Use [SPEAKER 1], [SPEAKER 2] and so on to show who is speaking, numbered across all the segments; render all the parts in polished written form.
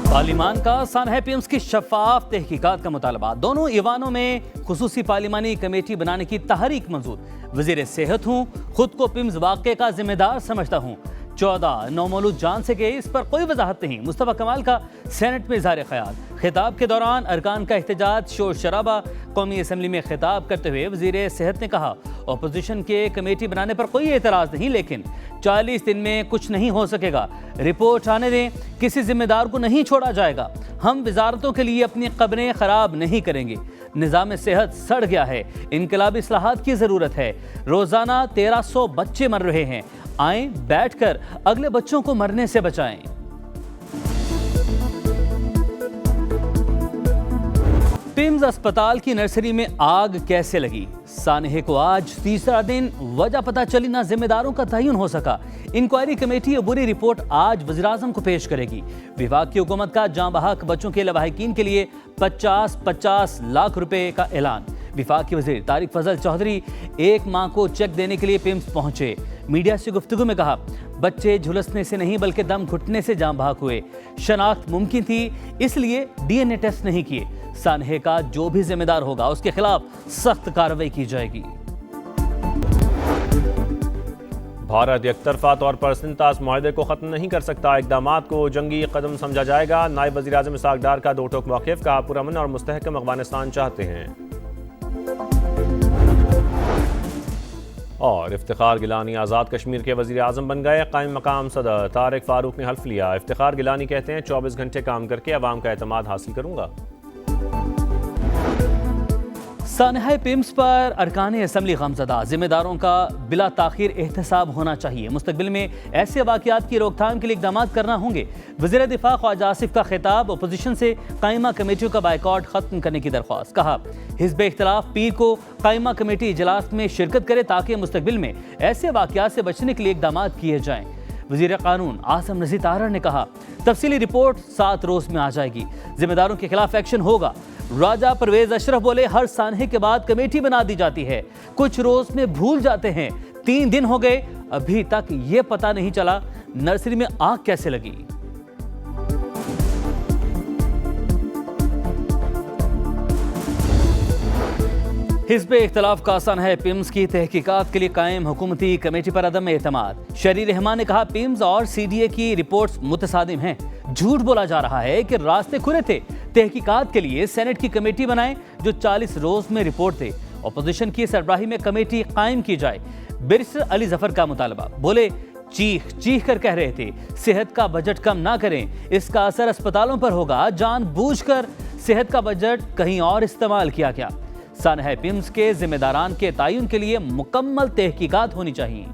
[SPEAKER 1] Parliament का सानहा PIMS की शफाफ तहकीकात का मुतालबा। दोनों ईवानों में खुसूसी पार्लिमानी कमेटी बनाने की तहरीक मंजूर। वजीर सेहत हूँ, खुद को पिम्स वाक़े का जिम्मेदार समझता हूँ। 14 नौमौलूद जान से गए, इस पर कोई वजाहत नहीं। मुस्तफा कमाल का सेनेट में इज़हार ख्याल। खिताब के दौरान अरकान का एहतजाज, शोर शराबा। कौमी असम्बली में खिताब करते हुए वजीर सेहत ने कहा, अपोजिशन के कमेटी बनाने पर कोई एतराज़ नहीं, लेकिन 40 दिन में कुछ नहीं हो सकेगा। रिपोर्ट आने दें, किसी जिम्मेदार को नहीं छोड़ा जाएगा। हम वजारतों के लिए अपनी कब्रें खराब नहीं करेंगे। निज़ाम सेहत सड़ गया है, इनकलाबी इस्लाहात की ज़रूरत है। रोज़ाना 1300 बच्चे मर रहे हैं। आएं, बैठकर अगले बच्चों को मरने से बचाएं। पिम्स अस्पताल की नर्सरी में आग कैसे लगी? सानहे को आज तीसरा दिन, वजह पता चली ना जिम्मेदारों का तयन हो सका। इंक्वायरी कमेटी अबूरी रिपोर्ट आज वज़ीर-ए-आज़म को पेश करेगी। विभाग की हुकूमत का जाँ बहक बच्चों के लवाहिकीन के लिए 50-50 लाख रुपए का ऐलान। विभाग के वज़ीर तारिक फजल चौधरी 1 माह को चेक देने के लिए पिम्स पहुंचे। मीडिया से गुफ्तगू में कहा, बच्चे झुलसने से नहीं बल्कि दम घुटने से जाँ बहक हुए। शनाख्त मुमकिन थी, इसलिए DNA टेस्ट नहीं किए। सानहे का जो भी जिम्मेदार होगा उसके खिलाफ सख्त कार्रवाई की जाएगी।
[SPEAKER 2] भारत एकतरफा तौर पर सिंतास मुआहदे को खत्म नहीं कर सकता, इक़दामात को जंगी कदम समझा जाएगा। नायब वज़ीर-ए-आज़म इसहाक डार का दो टोक मौक़िफ़ का, पुरअमन और मुस्तहकम अफ़ग़ानिस्तान चाहते हैं। और इफ्तिखार गिलानी आज़ाद कश्मीर के वज़ीर-ए-आज़म बन गए। कायम मकाम सदर तारिक फ़ारूक ने हल्फ लिया। इफ्तिखार गिलानी कहते हैं, 24 घंटे काम करके अवाम का एतमाद हासिल करूंगा।
[SPEAKER 1] सानहा पिम्स पर अरकान असम्बली गमज़दा। जिम्मेदारों का बिला ताख़ीर एहतसाब होना चाहिए। मुस्तक़बिल में ऐसे वाक़यात की रोकथाम के लिए इक़दाम करना होंगे। वज़ीर दिफ़ा ख्वाजा आसिफ का खिताब, अपोजिशन से कायमा कमेटियों का बायकॉट ख़त्म करने की दरख्वास्त। कहा, हिज़्ब इख्तिलाफ पीर को कायमा कमेटी इजलास में शिरकत करे ताकि मुस्तक़बिल में ऐसे वाक़यात से बचने के लिए इक़दाम किए जाएँ। वज़ीर क़ानून आसम नज़ीर तारर ने कहा, तफसीली रिपोर्ट 7 रोज़ में आ जाएगी। जिम्मेदारों के खिलाफ एक्शन होगा। राजा परवेज अशरफ बोले, हर सानहे के बाद कमेटी बना दी जाती है, कुछ रोज में भूल जाते हैं। 3 दिन हो गए, अभी तक ये पता नहीं चला नर्सरी में आग कैसे लगी। हिज़्ब इख्तिलाफ का सानहा पिम्स की तहकीकात के लिए कायम हुकूमती कमेटी पर अदम एतमाद। शरी रहमान ने कहा, पिम्स और CDA की रिपोर्ट्स मुतसादिम हैं। झूठ बोला जा रहा है कि रास्ते खुले थे। तहकीकात के लिए सेनेट की कमेटी बनाएं जो 40 रोज में रिपोर्ट दे। अपोजिशन की सरबराही में कमेटी कायम की जाए। बैरिस्टर अली जफर का मुतालबा। बोले, चीख चीख कर कह रहे थे सेहत का बजट कम ना करें, इसका असर अस्पतालों पर होगा। जानबूझकर सेहत का बजट कहीं और इस्तेमाल किया गया। सानहा पिम्स के जिम्मेदारान के तयन के लिए मुकम्मल तहकीकात होनी चाहिए।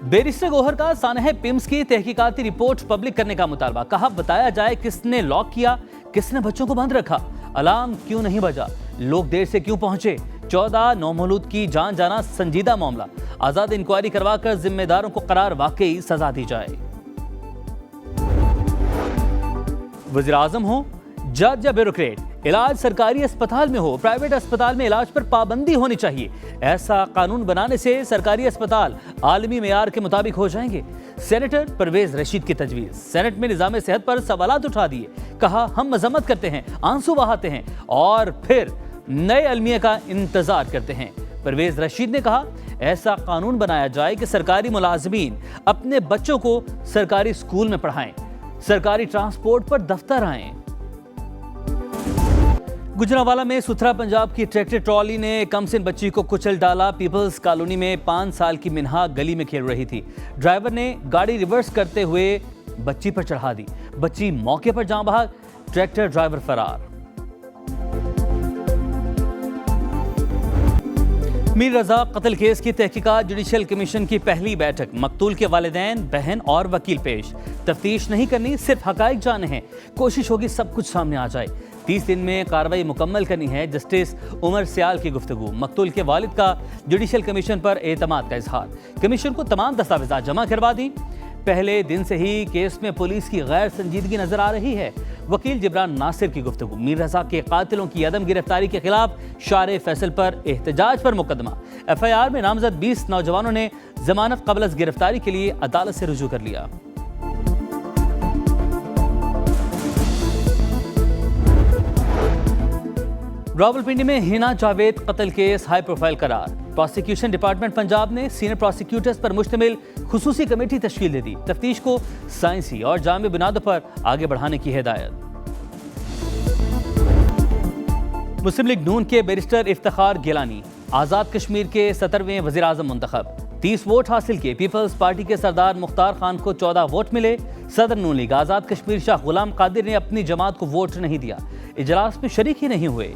[SPEAKER 1] बैरिस्टर गोहर का सानहा पिम्स की तहकीकाती रिपोर्ट पब्लिक करने का मुतालबा। कहा, बताया जाए किसने लॉक किया, किसने बच्चों को बंद रखा, अलार्म क्यों नहीं बजा, लोग देर से क्यों पहुंचे। 14 नौमौलूद की जान जाना संजीदा मामला। आजाद इंक्वायरी करवाकर जिम्मेदारों को करार वाकई सजा दी जाए। वज़ीर-ए-आज़म हो, जज या ब्यूरोक्रेट, इलाज सरकारी अस्पताल में हो, प्राइवेट अस्पताल में इलाज पर पाबंदी होनी चाहिए। ऐसा कानून बनाने से सरकारी अस्पताल आलमी मेयार के मुताबिक हो जाएंगे। सेनेटर परवेज रशीद की तजवीज़। सेनेट में निज़ाम सेहत पर सवालात उठा दिए। कहा, हम मजम्मत करते हैं, आंसू बहाते हैं और फिर नए अलमिया का इंतजार करते हैं। परवेज रशीद ने कहा, ऐसा कानून बनाया जाए कि सरकारी मुलाजमीन अपने बच्चों को सरकारी स्कूल में पढ़ाएं, सरकारी ट्रांसपोर्ट पर दफ्तर आएं। गुजरांवाला में सुथरा पंजाब की ट्रैक्टर ट्रॉली ने कमसिन बच्ची को कुचल डाला। पीपल्स कॉलोनी में 5 साल की मिन्हा गली में खेल रही थी। ड्राइवर ने गाड़ी रिवर्स करते हुए बच्ची पर चढ़ा दी। बच्ची मौके पर जान बहक, ट्रैक्टर ड्राइवर फरार। मीर रजा कत्ल केस की तहकीकात। जुडिशल कमीशन की पहली बैठक। मकतूल के वालिदैन, बहन और वकील पेश। तफ्तीश नहीं करनी, सिर्फ हकाइक जाने हैं। कोशिश होगी सब कुछ सामने आ जाए। 30 दिन में कार्रवाई मुकम्मल करनी है। जस्टिस उमर सियाल की गुफ्तगू। मकतूल के वालिद का जुडिशल कमीशन पर एतमाद का इजहार। कमीशन को तमाम दस्तावेज़ात जमा करवा दी। पहले दिन से ही केस में पुलिस की गैर संजीदगी नजर आ रही है। وکیل جبران ناصر کی گفتگو۔ میر رضا کے قاتلوں کی عدم گرفتاری کے خلاف شارع فیصل پر احتجاج پر مقدمہ۔ ایف آئی آر میں نامزد 20 نوجوانوں نے ضمانت قبل از گرفتاری کے لیے عدالت سے رجوع کر لیا۔ راولپنڈی میں ہینا جاوید قتل کیس ہائی پروفائل قرار۔ پروسیکیوشن ڈپارٹمنٹ پنجاب نے سینئر پروسیکیوٹرز پر مشتمل خصوصی کمیٹی تشکیل دے دی۔ تفتیش کو سائنسی اور جامع بنیادوں پر آگے بڑھانے کی ہدایت۔ مسلم لیگ نون کے بیرسٹر افتخار گیلانی آزاد کشمیر کے 17ویں وزیر اعظم منتخب۔ 30 ووٹ حاصل کیے۔ پیپلز پارٹی کے سردار مختار خان کو 14 ووٹ ملے۔ صدر نون لیگ آزاد کشمیر شاہ غلام قادر نے اپنی جماعت کو ووٹ نہیں دیا، اجلاس میں شریک ہی نہیں ہوئے۔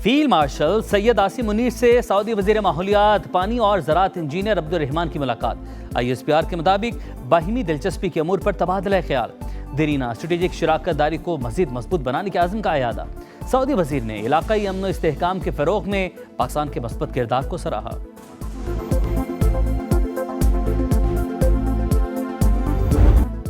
[SPEAKER 1] فیلڈ مارشل سید عاصم منیر سے سعودی وزیر ماحولیات، پانی اور زراعت انجینئر عبد الرحمان کی ملاقات۔ آئی ایس پی آر کے مطابق باہمی دلچسپی کے امور پر تبادلہ خیال۔ دیرینہ اسٹریٹجک شراکت داری کو مزید مضبوط بنانے کے عزم کا اعادہ۔ سعودی وزیر نے علاقائی امن و استحکام کے فروغ میں پاکستان کے مثبت کردار کو سراہا۔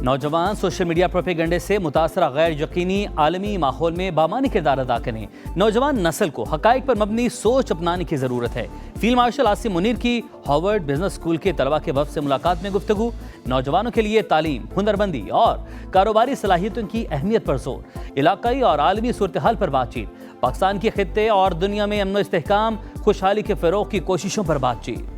[SPEAKER 1] نوجوان سوشل میڈیا پروپیگنڈے سے متاثرہ غیر یقینی عالمی ماحول میں بامعنی کردار ادا کریں۔ نوجوان نسل کو حقائق پر مبنی سوچ اپنانے کی ضرورت ہے۔ فیلڈ مارشل عاصم منیر کی ہارورڈ بزنس اسکول کے طلباء کے وفد سے ملاقات میں گفتگو۔ نوجوانوں کے لیے تعلیم، ہنرمندی اور کاروباری صلاحیتوں کی اہمیت پر زور۔ علاقائی اور عالمی صورتحال پر بات چیت۔ پاکستان کے خطے اور دنیا میں امن و استحکام، خوشحالی کے فروغ کی کوششوں پر بات چیت۔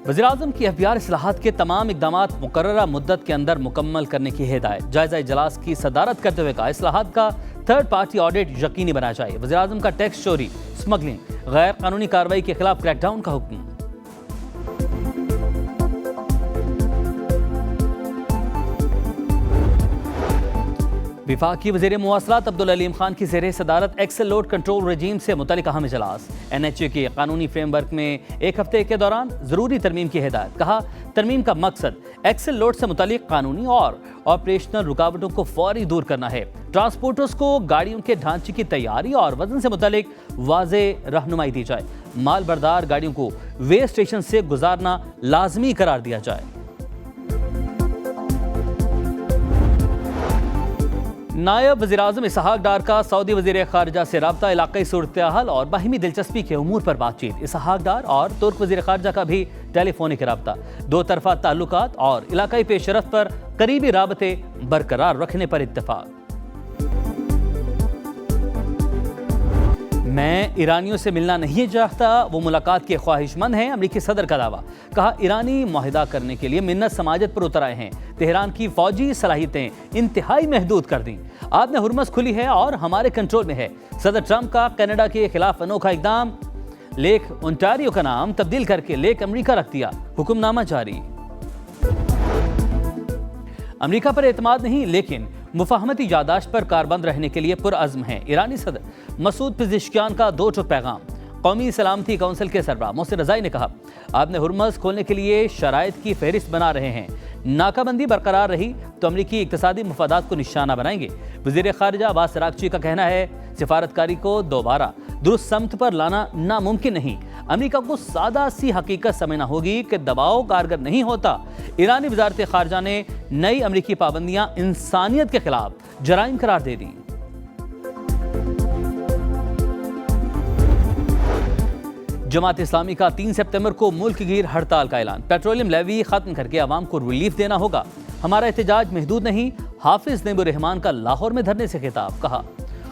[SPEAKER 1] وزیراعظم کی ایف بی آر اصلاحات کے تمام اقدامات مقررہ مدت کے اندر مکمل کرنے کی ہدایت۔ جائزہ اجلاس کی صدارت کرتے ہوئے کہا اصلاحات کا تھرڈ پارٹی آڈٹ یقینی بنایا جائے۔ وزیراعظم کا ٹیکس چوری، سمگلنگ، غیر قانونی کارروائی کے خلاف کریک ڈاؤن کا حکم۔ وفاقی وزیر مواصلات عبدالعلیم خان کی زیر صدارت ایکسل لوڈ کنٹرول رجیم سے متعلق اہم اجلاس۔ این ایچ اے کے قانونی فریم ورک میں ایک ہفتے کے دوران ضروری ترمیم کی ہدایت۔ کہا ترمیم کا مقصد ایکسل لوڈ سے متعلق قانونی اور آپریشنل رکاوٹوں کو فوری دور کرنا ہے۔ ٹرانسپورٹرز کو گاڑیوں کے ڈھانچے کی تیاری اور وزن سے متعلق واضح رہنمائی دی جائے۔ مال بردار گاڑیوں کو وے اسٹیشن سے گزارنا لازمی قرار دیا جائے۔ نائب وزیر اعظم اسحاق ڈار کا سعودی وزیر خارجہ سے رابطہ، علاقائی صورتحال اور باہمی دلچسپی کے امور پر بات چیت۔ اسحاق ڈار اور ترک وزیر خارجہ کا بھی ٹیلی فونک رابطہ۔ دو طرفہ تعلقات اور علاقائی پیش رفت پر قریبی رابطے برقرار رکھنے پر اتفاق۔ میں ایرانیوں سے ملنا نہیں چاہتا، وہ ملاقات کے خواہش مند ہیں، امریکی صدر کا دعویٰ۔ کہا ایرانی معاہدہ کرنے کے لیے منت سماجت پر اتر آئے ہیں۔ تہران کی فوجی صلاحیتیں انتہائی محدود کر دیں۔ آپ نے ہرمز کھلی ہے اور ہمارے کنٹرول میں ہے۔ صدر ٹرمپ کا کینیڈا کے خلاف انوکھا اقدام، لیک اونٹاریو کا نام تبدیل کر کے لیک امریکہ رکھ دیا، حکم نامہ جاری۔ امریکہ پر اعتماد نہیں لیکن مفاہمتی یادداشت پر کاربند رہنے کے لیے پرعزم ہیں۔ ایرانی صدر مسعود پزشکیان کا دو ٹوک پیغام۔ قومی سلامتی کونسل کے سربراہ محسن رضائی نے کہا آپ نے ہرمز کھولنے کے لیے شرائط کی فہرست بنا رہے ہیں، ناکہ بندی برقرار رہی تو امریکی اقتصادی مفادات کو نشانہ بنائیں گے۔ وزیر خارجہ عباس عراقچی کا کہنا ہے سفارتکاری کو دوبارہ درست سمت پر لانا ناممکن نہیں۔ امریکہ کو سادہ سی حقیقت سمجھنا ہوگی کہ دباؤ کارگر نہیں ہوتا۔ ایرانی وزارت خارجہ نے نئی امریکی پابندیاں انسانیت کے خلاف جرائم قرار دے دیں۔ جماعت اسلامی کا 3 سپتمبر کو ملک گیر ہڑتال کا اعلان۔ پیٹرولیم لیوی ختم کر کے عوام کو ریلیف دینا ہوگا۔ ہمارا احتجاج محدود نہیں۔ حافظ نعیم الرحمان کا لاہور میں دھرنے سے خطاب۔ کہا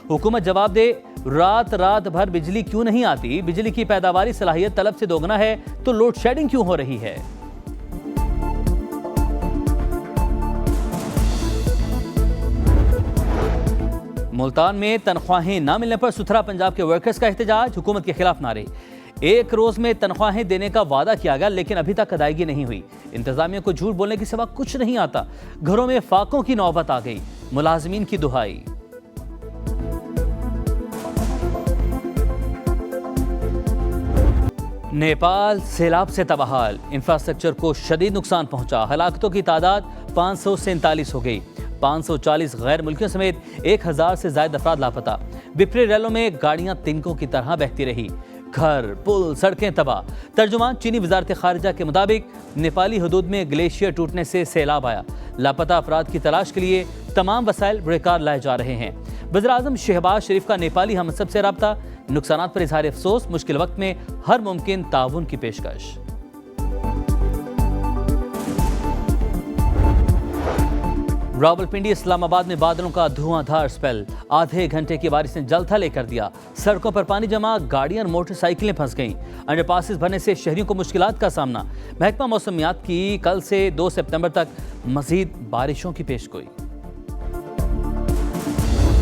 [SPEAKER 1] حکومت جواب دے رات بھر بجلی کیوں نہیں آتی؟ بجلی کی پیداواری صلاحیت طلب سے دوگنا ہے تو لوڈ شیڈنگ کیوں ہو رہی ہے؟ ملتان میں تنخواہیں نہ ملنے پر ستھرا پنجاب کے ورکرز کا احتجاج، حکومت کے خلاف نعرے۔ ایک روز میں تنخواہیں دینے کا وعدہ کیا گیا لیکن ابھی تک ادائیگی نہیں ہوئی۔ انتظامیہ کو جھوٹ بولنے کے سوا کچھ نہیں آتا۔ گھروں میں فاقوں کی نوبت آ گئی، ملازمین کی دہائی۔ نیپال سیلاب سے تباہال، انفراسٹرکچر کو شدید نقصان پہنچا، ہلاکتوں کی تعداد 547 ہو گئی، 540 غیر ملکیوں سمیت 1000 سے زائد افراد لاپتہ۔ बिफरे रेलों में गाड़ियां तिनकों की तरह बहती रही। घर, पुल, सड़कें तबाह। तर्जुमान चीनी वजारत खारिजा के मुताबिक नेपाली हदूद में ग्लेशियर टूटने से सैलाब आया। लापता अफराद की तलाश के लिए तमाम वसाइल बेकार लाए जा रहे हैं। वज़ीर-ए-आज़म शहबाज शरीफ का नेपाली हमसब से रब्ता, नुकसानात पर इजहार अफसोस, मुश्किल वक्त में हर मुमकिन ताउन की पेशकश। रावलपिंडी इस्लामाबाद में बादलों का धुआंधार स्पेल, आधे घंटे की बारिश ने जलथल कर दिया। सड़कों पर पानी जमा, गाड़ियां और मोटरसाइकिलें फंस गईं। अंडरपासेस भरने से शहरियों को मुश्किलात का सामना। महकमा मौसमियात की कल से 2 सितंबर तक मजीद बारिशों की पेशगोई।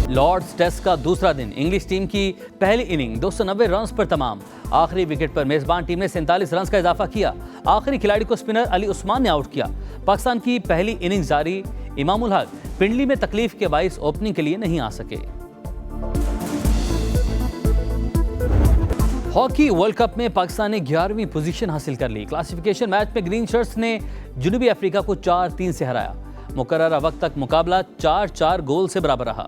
[SPEAKER 1] लॉर्ड्स टेस्ट का दूसरा दिन, इंग्लिश टीम की पहली इनिंग 290 रन्स पर तमाम। आखिरी विकेट पर मेजबान टीम ने 47 रन्स का इजाफा किया। आखिरी खिलाड़ी को स्पिनर अली उस्मान ने आउट किया। पाकिस्तान की पहली इनिंग्स जारी, इमामुल हक पिंडली में तकलीफ के बाइस ओपनिंग के लिए नहीं आ सके। हॉकी वर्ल्ड कप में पाकिस्तान ने 11वीं पोजीशन हासिल कर ली। क्लासिफिकेशन मैच में ग्रीन शर्ट्स ने जनूबी अफ्रीका को 4-3 से हराया। मुकर्ररा वक्त तक मुकाबला 4-4 गोल से बराबर रहा।